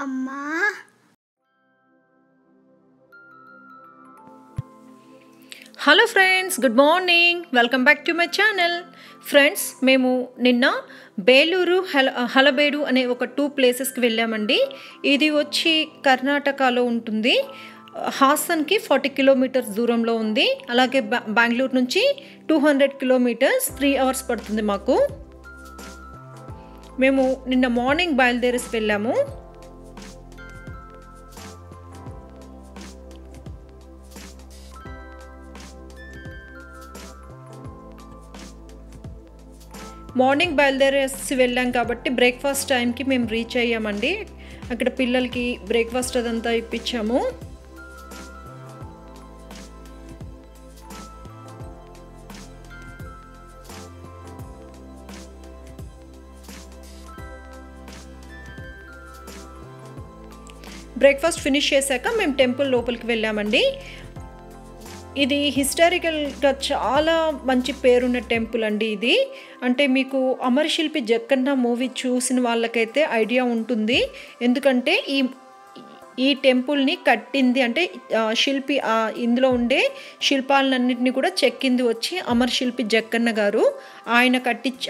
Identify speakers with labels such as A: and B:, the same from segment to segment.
A: అమ్మా
B: hello friends, good morning. Welcome back to my channel. Friends, మేము నిన్న బేలూరు హలబేడు అనే ఒక 2 ప్లేసెస్కి వెళ్ళామండి. ఇది వచ్చి కర్ణాటకలో ఉంటుంది. హాసన్కి 40 కిలోమీటర్స్ దూరంలో ఉంది. అలాగే బెంగళూరు నుంచి 200 కిలోమీటర్స్, 3 అవర్స్ పడుతుంది మాకు. మేము నిన్న మార్నింగ్ బయలుదేరేసి వెళ్ళాము. మార్నింగ్ బయలుదేరేసి వెళ్ళాం కాబట్టి బ్రేక్ఫాస్ట్ టైంకి మేము రీచ్ అయ్యామండి. అక్కడ పిల్లలకి బ్రేక్ఫాస్ట్ అదంతా ఇప్పించాము. బ్రేక్ఫాస్ట్ ఫినిష్ చేశాక మేము టెంపుల్ లోపలికి వెళ్ళామండి. ఇది హిస్టారికల్గా చాలా మంచి పేరున్న టెంపుల్ అండి. ఇది అంటే మీకు అమరశిల్పి జక్కన్న మూవీ చూసిన వాళ్ళకైతే ఐడియా ఉంటుంది. ఎందుకంటే ఈ టెంపుల్ని కట్టింది అంటే శిల్పి, ఇందులో ఉండే శిల్పాలన్నింటినీ కూడా చెక్కింది వచ్చి అమరశిల్పి జక్కన్న గారు.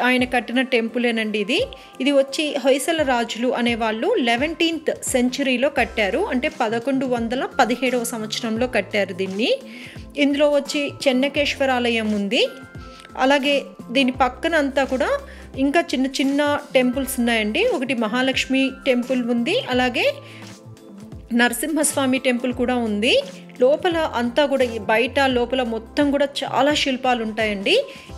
B: ఆయన కట్టిన టెంపులేనండి ఇది. ఇది వచ్చి హొయసల రాజులు అనేవాళ్ళు 11th సెంచరీలో కట్టారు. అంటే 1117వ సంవత్సరంలో కట్టారు దీన్ని. ఇందులో వచ్చి చెన్నకేశ్వరాలయం ఉంది. అలాగే దీని పక్కన అంతా కూడా ఇంకా చిన్న చిన్న టెంపుల్స్ ఉన్నాయండి. ఒకటి మహాలక్ష్మి టెంపుల్ ఉంది, అలాగే నరసింహస్వామి టెంపుల్ కూడా ఉంది. లోపల అంతా కూడా బయట లోపల మొత్తం కూడా చాలా శిల్పాలు ఉంటాయండి.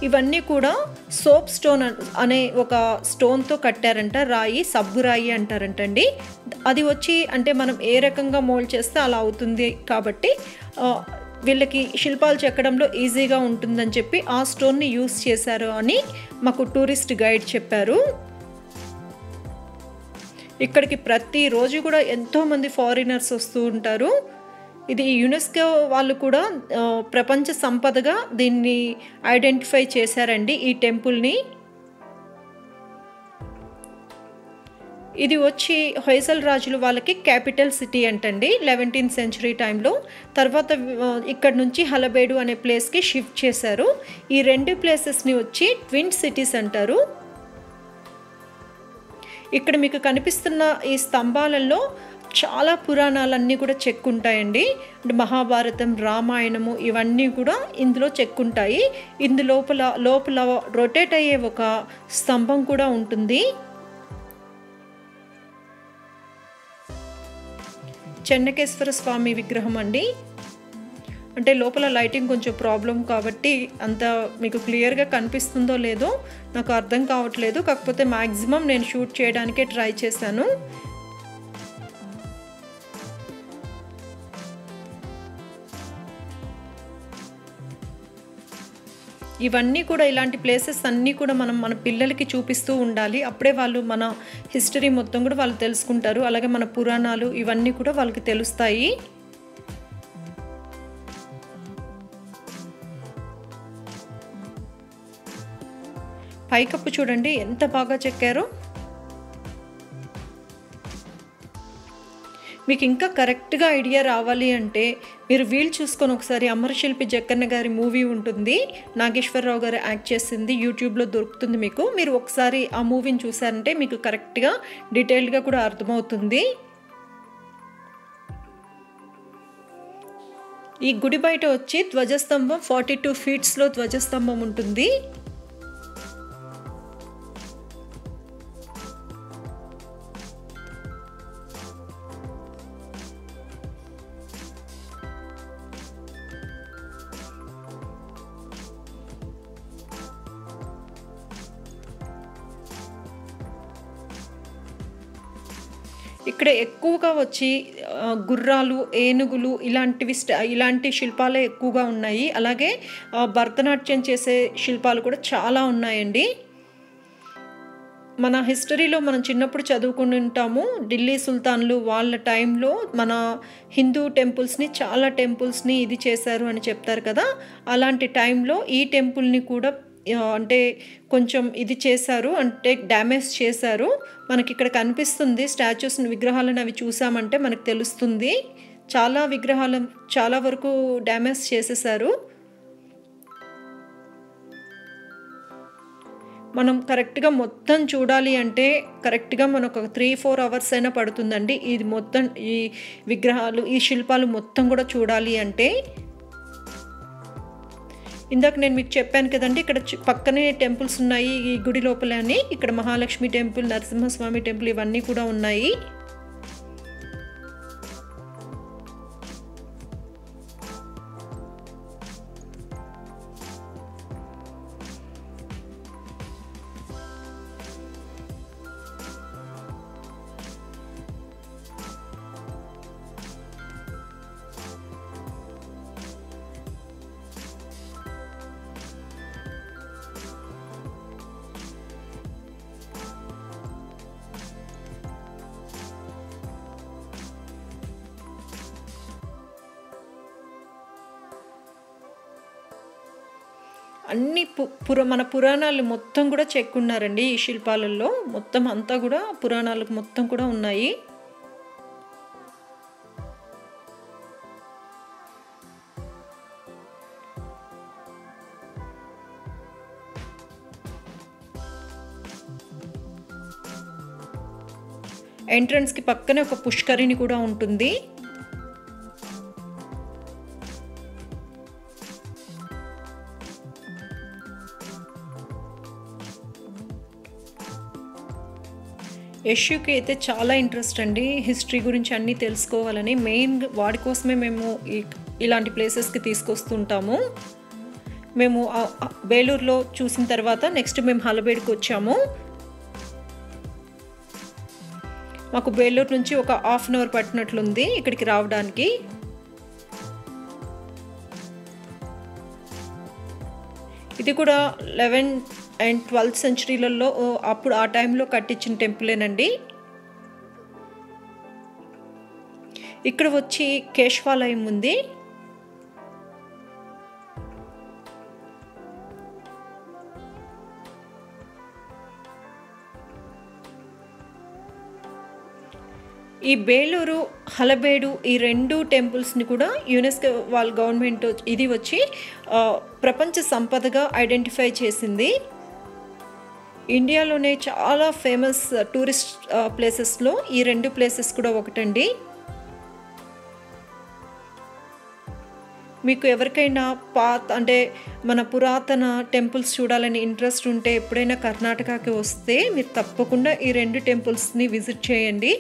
B: ఇవన్నీ కూడా సోప్ స్టోన్ అనే ఒక స్టోన్తో కట్టారంట. రాయి, సబ్బు రాయి అంటారంటండి. అది వచ్చి అంటే మనం ఏ రకంగా మోల్డ్ చేస్తే అలా అవుతుంది కాబట్టి వీళ్ళకి శిల్పాలు చెక్కడంలో ఈజీగా ఉంటుందని చెప్పి ఆ స్టోన్ని యూస్ చేశారు అని మాకు టూరిస్ట్ గైడ్ చెప్పారు. ఇక్కడికి ప్రతిరోజు కూడా ఎంతోమంది ఫారినర్స్ వస్తూ ఉంటారు. ఇది యునెస్కో వాళ్ళు కూడా ప్రపంచ సంపదగా దీన్ని ఐడెంటిఫై చేశారండి ఈ టెంపుల్ని. ఇది వచ్చి హొయసల రాజులు వాళ్ళకి క్యాపిటల్ సిటీ అంటండి 11th సెంచరీ టైంలో. తర్వాత ఇక్కడ నుంచి హలబేడు అనే ప్లేస్కి షిఫ్ట్ చేశారు. ఈ 2 ప్లేసెస్ని వచ్చి ట్విన్ సిటీస్ అంటారు. ఇక్కడ మీకు కనిపిస్తున్న ఈ స్తంభాలలో చాలా పురాణాలన్నీ కూడా చెక్కుంటాయండి. అంటే మహాభారతం, రామాయణము ఇవన్నీ కూడా ఇందులో చెక్కుంటాయి. లోపల రొటేట్ అయ్యే ఒక స్తంభం కూడా ఉంటుంది. చెన్నకేశ్వర స్వామి విగ్రహం అండి. అంటే లోపల లైటింగ్ కొంచెం ప్రాబ్లం కాబట్టి అంత మీకు క్లియర్గా కనిపిస్తుందో లేదో నాకు అర్థం కావట్లేదు. కాకపోతే మ్యాక్సిమం నేను షూట్ చేయడానికే ట్రై చేశాను. ఇవన్నీ కూడా ఇలాంటి ప్లేసెస్ అన్నీ కూడా మనం మన పిల్లలకి చూపిస్తూ ఉండాలి. అప్పుడే వాళ్ళు మన హిస్టరీ మొత్తం కూడా వాళ్ళు తెలుసుకుంటారు. అలాగే మన పురాణాలు ఇవన్నీ కూడా వాళ్ళకి తెలుస్తాయి. పైకప్పు చూడండి ఎంత బాగా చెక్కారో. మీకు ఇంకా కరెక్ట్గా ఐడియా రావాలి అంటే మీరు వీలు చూసుకొని ఒకసారి అమరశిల్పి జక్కన్న గారి మూవీ ఉంటుంది, నాగేశ్వరరావు గారు యాక్ట్ చేసింది, యూట్యూబ్లో దొరుకుతుంది మీకు. మీరు ఒకసారి ఆ మూవీని చూసారంటే మీకు కరెక్ట్గా డీటెయిల్డ్గా కూడా అర్థమవుతుంది. ఈ గుడి బయట వచ్చి ధ్వజస్తంభం 42 ఫీట్స్లో ధ్వజస్తంభం ఉంటుంది. ఇక్కడ ఎక్కువగా వచ్చి గుర్రాలు, ఏనుగులు ఇలాంటి శిల్పాలే ఎక్కువగా ఉన్నాయి. అలాగే భరతనాట్యం చేసే శిల్పాలు కూడా చాలా ఉన్నాయండి. మన హిస్టరీలో మనం చిన్నప్పుడు చదువుకుని ఉంటాము. ఢిల్లీ సుల్తాన్లు వాళ్ళ టైంలో మన హిందూ చాలా టెంపుల్స్ని ఇది చేశారు అని చెప్తారు కదా. అలాంటి టైంలో ఈ టెంపుల్ని కూడా అంటే కొంచెం ఇది చేశారు, అంటే డ్యామేజ్ చేశారు. మనకిక్కడ కనిపిస్తుంది స్టాచ్యూస్‌ని, విగ్రహాలను అవి చూసామంటే మనకు తెలుస్తుంది. చాలా విగ్రహాలు చాలా వరకు డ్యామేజ్ చేసేశారు. మనం కరెక్ట్‌గా మొత్తం చూడాలి అంటే కరెక్ట్‌గా మనకు ఒక 3-4 అవర్స్ అయినా పడుతుందండి. ఇది మొత్తం ఈ విగ్రహాలు, ఈ శిల్పాలు మొత్తం కూడా చూడాలి అంటే. ఇందాక నేను మీకు చెప్పాను కదండీ, ఇక్కడ పక్కనే టెంపుల్స్ ఉన్నాయి ఈ గుడి లోపలే అని. ఇక్కడ మహాలక్ష్మి టెంపుల్, నరసింహస్వామి టెంపుల్ ఇవన్నీ కూడా ఉన్నాయి. అన్ని మన పురాణాలు మొత్తం కూడా చెక్కున్నారండి ఈ శిల్పాలలో. మొత్తం అంతా కూడా పురాణాలకు మొత్తం కూడా ఉన్నాయి. ఎంట్రన్స్‌కి పక్కనే ఒక పుష్కరిణి కూడా ఉంటుంది. యష్యూకి అయితే చాలా ఇంట్రెస్ట్ అండి హిస్టరీ గురించి అన్నీ తెలుసుకోవాలని. మెయిన్ వాడి కోసమే మేము ఇలాంటి ప్లేసెస్కి తీసుకొస్తుంటాము. మేము బేలూరులో చూసిన తర్వాత నెక్స్ట్ మేము హలబేడుకి వచ్చాము. మాకు బేలూరు నుంచి ఒక హాఫ్ అన్ అవర్ పట్టినట్లుంది ఇక్కడికి రావడానికి. ఇది కూడా 11th and 12th సెంచరీలలో అప్పుడు ఆ టైంలో కట్టించిన టెంపులేనండి. ఇక్కడ వచ్చి కేశవాలయం ఉంది. ఈ బేలూరు, హలబేడు ఈ 2 టెంపుల్స్ని కూడా యునెస్కో వాళ్ళ గవర్నమెంట్ ఇది వచ్చి ప్రపంచ సంపదగా ఐడెంటిఫై చేసింది. ఇండియాలోనే చాలా ఫేమస్ టూరిస్ట్ ప్లేసెస్లో ఈ 2 ప్లేసెస్ కూడా ఒకటండి. మీకు ఎవరికైనా అంటే మన పురాతన టెంపుల్స్ చూడాలని ఇంట్రెస్ట్ ఉంటే ఎప్పుడైనా కర్ణాటకకి వస్తే మీరు తప్పకుండా ఈ 2 టెంపుల్స్ని విజిట్ చేయండి.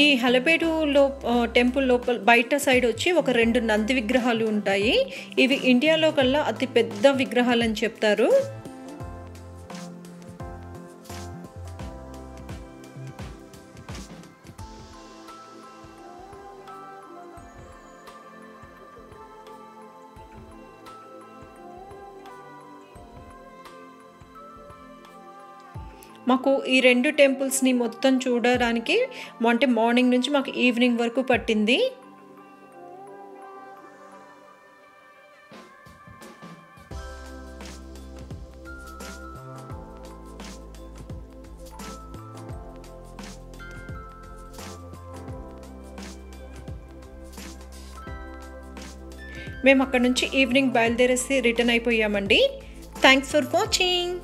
B: ఈ హలబేడులో టెంపుల్ లోపల బయట సైడ్ వచ్చి ఒక 2 నంది విగ్రహాలు ఉంటాయి. ఇవి ఇండియాలో కల్లా అతి పెద్ద విగ్రహాలని చెప్తారు. మాకు ఈ 2 టెంపుల్స్ని మొత్తం చూడడానికి అంటే మార్నింగ్ నుంచి మాకు ఈవినింగ్ వరకు పట్టింది. మేము అక్కడ నుంచి ఈవినింగ్ బయలుదేరేసి రిటర్న్ అయిపోయామండి. Thanks for watching.